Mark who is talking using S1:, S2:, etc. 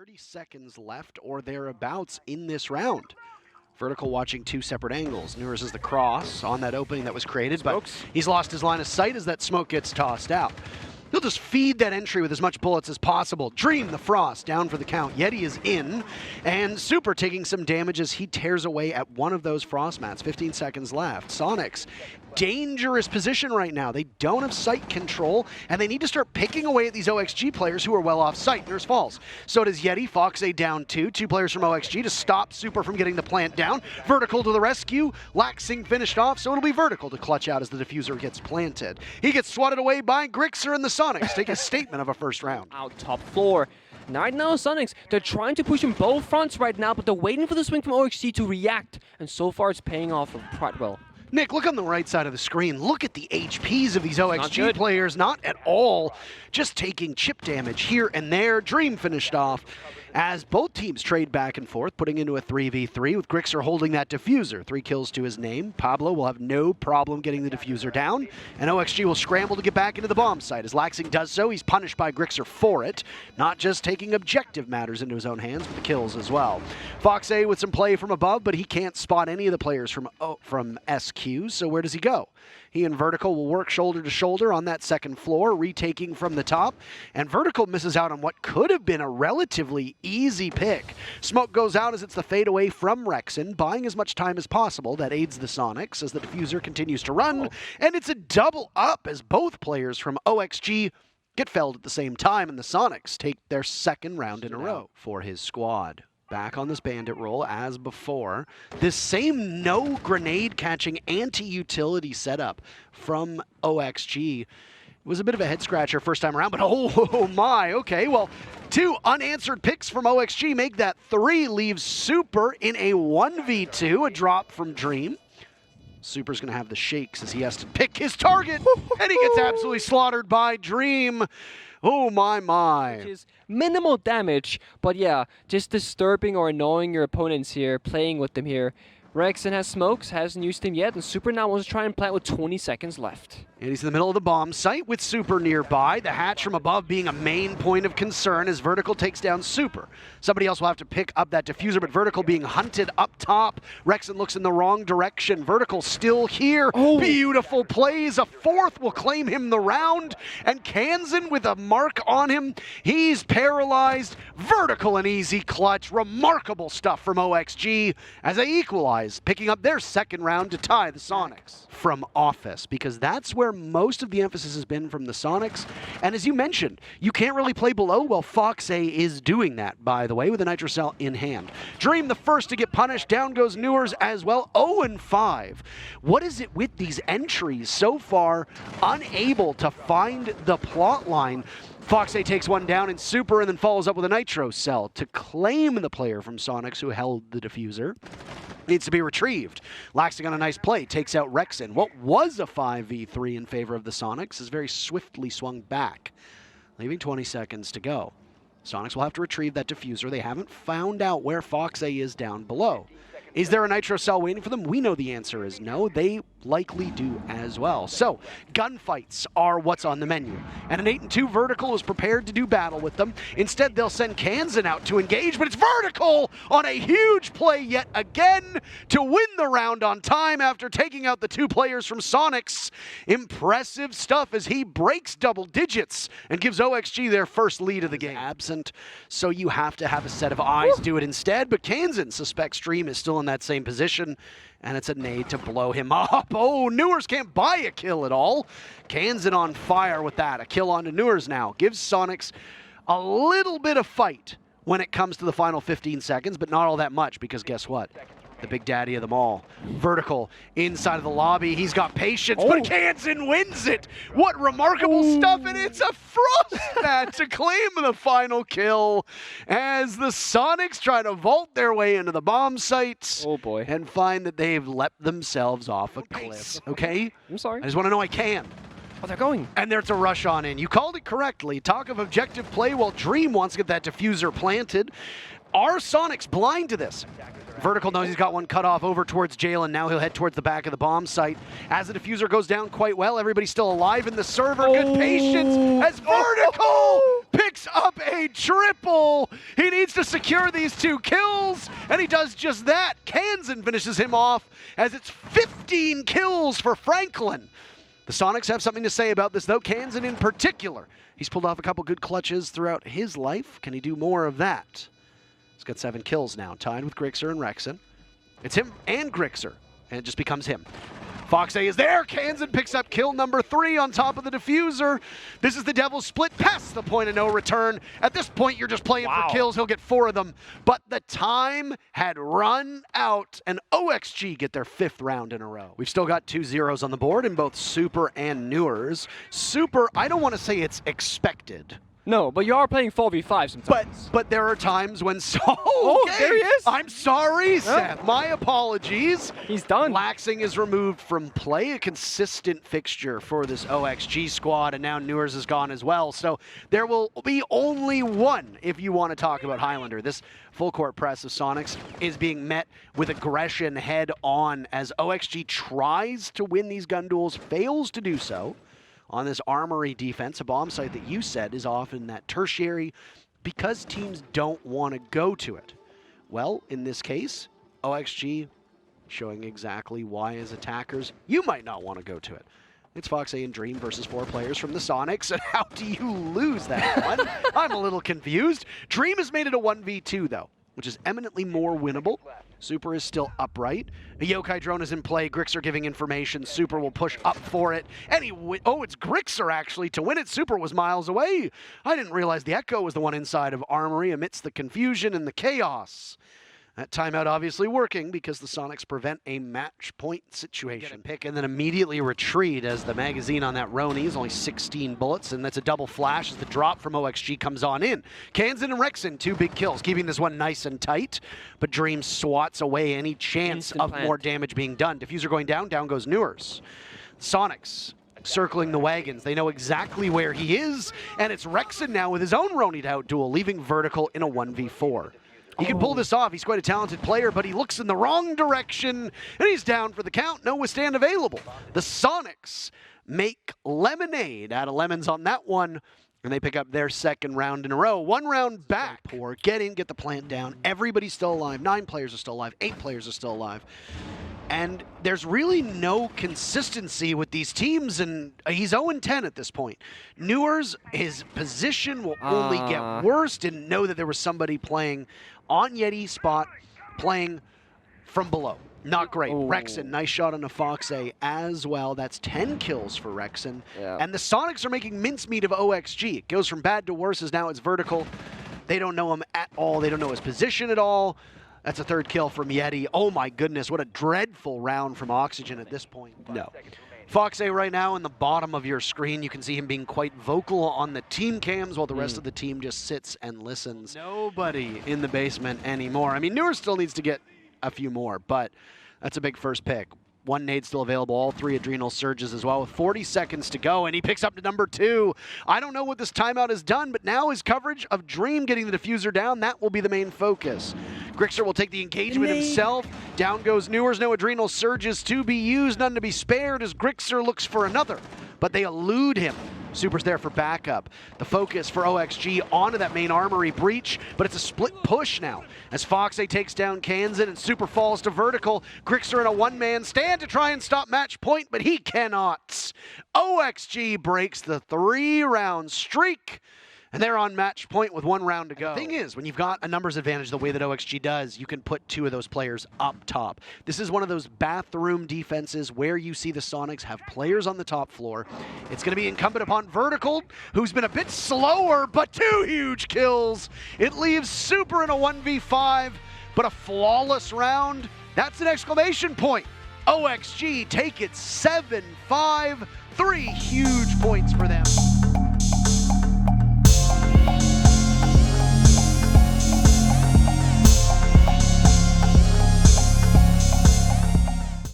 S1: 30 seconds left or thereabouts in this round. Vertical watching two separate angles. Newers is the cross on that opening that was created, but he's lost his line of sight as that smoke gets tossed out. He'll just feed that entry with as much bullets as possible. Dream the Frost down for the count. Yeti is in, and Super taking some damage as he tears away at one of those Frost mats. 15 seconds left. Soniqs, dangerous position right now. They don't have sight control, and they need to start picking away at these OXG players who are well off sight. Nurse falls. So does Yeti. FaceIT down two. Two players from OXG to stop Super from getting the plant down. Vertical to the rescue. Laxing finished off, so it'll be Vertical to clutch out as the diffuser gets planted. He gets swatted away by Grixer and the Soniqs. Take a statement of a first round.
S2: Out top floor. Right now, Soniqs, they're trying to push in both fronts right now, but they're waiting for the swing from OXG to react, and so far it's paying off quite well.
S1: Nick, look on the right side of the screen. Look at the HPs of these OXG players. Not at all. Just taking chip damage here and there. Dream finished off as both teams trade back and forth, putting into a 3v3 with Grixer holding that diffuser. 3 kills to his name. Pablo will have no problem getting the diffuser down, and OXG will scramble to get back into the bomb site. As Laxing does so, he's punished by Grixer for it, not just taking objective matters into his own hands, but the kills as well. FaceIT with some play from above, but he can't spot any of the players from SQ, so where does he go? He and Vertical will work shoulder to shoulder on that second floor, retaking from the top, and Vertical misses out on what could have been a relatively easy pick. Smoke goes out as it's the fade away from Rexen, buying as much time as possible. That aids the Soniqs as the diffuser continues to run, and it's a double up as both players from OXG get felled at the same time, and the Soniqs take their second round in a row for his squad. Back on this bandit roll as before. This same no grenade catching anti-utility setup from OXG was a bit of a head scratcher first time around, but oh my, okay, well, 2 unanswered picks from OXG make that 3, leaves Super in a 1v2, a drop from Dream. Super's gonna have the shakes as he has to pick his target, and he gets absolutely slaughtered by Dream. Oh my.
S2: Which is minimal damage, but yeah, just disturbing or annoying your opponents here, playing with them here. Rexen has smokes, hasn't used him yet, and Super now wants to try and plant with 20 seconds left.
S1: And he's in the middle of the bomb site with Super nearby. The hatch from above being a main point of concern as Vertical takes down Super. Somebody else will have to pick up that diffuser, but Vertical being hunted up top. Rexen looks in the wrong direction. Vertical still here. Beautiful plays. A 4th will claim him the round. And Kansan with a mark on him. He's paralyzed. Vertical an easy clutch. Remarkable stuff from OXG as they equalize, picking up their second round to tie the Soniqs from Office, because that's where most of the emphasis has been from the Soniqs. And as you mentioned, you can't really play below. Well, FaceIT is doing that, by the way, with a Nitro Cell in hand. Dream the first to get punished. Down goes Newers as well. 0-5. What is it with these entries so far? Unable to find the plot line. FaceIT takes one down in Super and then follows up with a Nitro Cell to claim the player from Soniqs who held the diffuser. Needs to be retrieved. Laxing on a nice play, takes out Rexen. What was a 5v3 in favor of the Soniqs is very swiftly swung back, leaving 20 seconds to go. Soniqs will have to retrieve that diffuser. They haven't found out where FaceIT is down below. Is there a Nitro Cell waiting for them? We know the answer is no. They likely do as well. So, gunfights are what's on the menu. And an 8-2 Vertical is prepared to do battle with them. Instead, they'll send Kansan out to engage, but it's Vertical on a huge play yet again to win the round on time after taking out the 2 players from Soniqs. Impressive stuff as he breaks double digits and gives OXG their first lead of the game. Absent, so you have to have a set of eyes do it instead, but Kansan suspects Dream is still in that same position, and it's a nade to blow him up. Oh, Newers can't buy a kill at all. Kansan on fire with that. A kill onto Newers now. Gives Soniqs a little bit of fight when it comes to the final 15 seconds, but not all that much, because guess what? The big daddy of them all. Vertical inside of the lobby. He's got patience, but Kansan wins it. What remarkable stuff, and it's a frost mat to claim the final kill as the Soniqs try to vault their way into the bomb sites.
S2: Oh boy.
S1: And find that they've leapt themselves off a cliff. Okay?
S2: I'm sorry.
S1: I just want to know I can.
S2: Oh, they're going.
S1: And there's a rush on in. You called it correctly. Talk of objective play while Dream wants to get that diffuser planted. Are Soniqs blind to this? Vertical knows he's got one cut off over towards Jalen. Now he'll head towards the back of the bomb site. As the diffuser goes down quite well, everybody's still alive in the server. Good patience as Vertical picks up a triple. He needs to secure these 2 kills, and he does just that. Kansan finishes him off as it's 15 kills for Franklin. The Soniqs have something to say about this, though. Kansan in particular. He's pulled off a couple good clutches throughout his life. Can he do more of that? He's got 7 kills now, tied with Grixer and Rexen. It's him and Grixer, and it just becomes him. FaceIT is there. Kansan picks up kill number 3 on top of the diffuser. This is the Devil's Split past the point of no return. At this point, you're just playing for kills. He'll get 4 of them. But the time had run out, and OXG get their 5th round in a row. We've still got 2 zeros on the board in both Super and Newers. Super, I don't want to say it's expected.
S2: No, but you are playing 4v5 sometimes.
S1: But there are times when
S2: there he is.
S1: I'm sorry, Seth. My apologies.
S2: He's done.
S1: Laxing is removed from play, a consistent fixture for this OXG squad, and now Newers is gone as well. So there will be only one if you want to talk about Highlander. This full court press of Soniqs is being met with aggression head on as OXG tries to win these gun duels, fails to do so. On this armory defense, a bomb site that you said is often that tertiary because teams don't want to go to it. Well, in this case, OXG showing exactly why as attackers you might not want to go to it. It's FaceIT and Dream versus 4 players from the Soniqs, and how do you lose that one? I'm a little confused. Dream has made it a 1v2 though, which is eminently more winnable. Super is still upright. A Yokai drone is in play. Grixer giving information. Super will push up for it. And it's Grixer actually to win it. Super was miles away. I didn't realize the Echo was the one inside of Armory amidst the confusion and the chaos. That timeout obviously working because the Soniqs prevent a match point situation. Pick and then immediately retreat as the magazine on that Roni is only 16 bullets, and that's a double flash as the drop from OXG comes on in. Kansan and Rexen, 2 big kills, keeping this one nice and tight, but Dream swats away any chance of more damage being done. Diffuser going down, down goes Newers. Soniqs circling the wagons. They know exactly where he is, and it's Rexen now with his own Roni'd out duel, leaving Vertical in a 1v4. He can pull this off. He's quite a talented player, but he looks in the wrong direction, and he's down for the count. No withstand available. The Soniqs make lemonade out of lemons on that one, and they pick up their 2nd round in a row. 1 round back. Poor. Get in, get the plant down. Everybody's still alive. 9 players are still alive. 8 players are still alive. And there's really no consistency with these teams, and he's 0-10 at this point. Newers, his position will only get worse. Didn't know that there was somebody playing on Yeti spot, playing from below. Not great. Rexen, nice shot on a FaceIT as well. That's 10 kills for Rexen. Yeah. And the Soniqs are making mincemeat of OXG. It goes from bad to worse as now it's Vertical. They don't know him at all. They don't know his position at all. That's a 3rd kill from Yeti. Oh my goodness, what a dreadful round from Oxygen at this point. No. FaceIT right now in the bottom of your screen, you can see him being quite vocal on the team cams while the rest of the team just sits and listens. Nobody in the basement anymore. I mean, Newers still needs to get a few more, but that's a big first pick. 1 nade still available, all 3 adrenal surges as well with 40 seconds to go, and he picks up to number 2. I don't know what this timeout has done, but now his coverage of Dream getting the diffuser down, that will be the main focus. Grixer will take the engagement himself. Down goes Newers, no adrenal surges to be used, none to be spared as Grixer looks for another, but they elude him. Super's there for backup. The focus for OXG onto that main armory breach, but it's a split push now as FaceIT takes down Kansan and Super falls to Vertical. Grixer in a 1-man stand to try and stop match point, but he cannot. OXG breaks the 3-round streak, and they're on match point with 1 round to go. The thing is, when you've got a numbers advantage the way that OXG does, you can put 2 of those players up top. This is one of those bathroom defenses where you see the Soniqs have players on the top floor. It's going to be incumbent upon Vertical, who's been a bit slower, but 2 huge kills. It leaves Super in a 1v5, but a flawless round. That's an exclamation point. OXG take it 7-5, 3 huge points for them.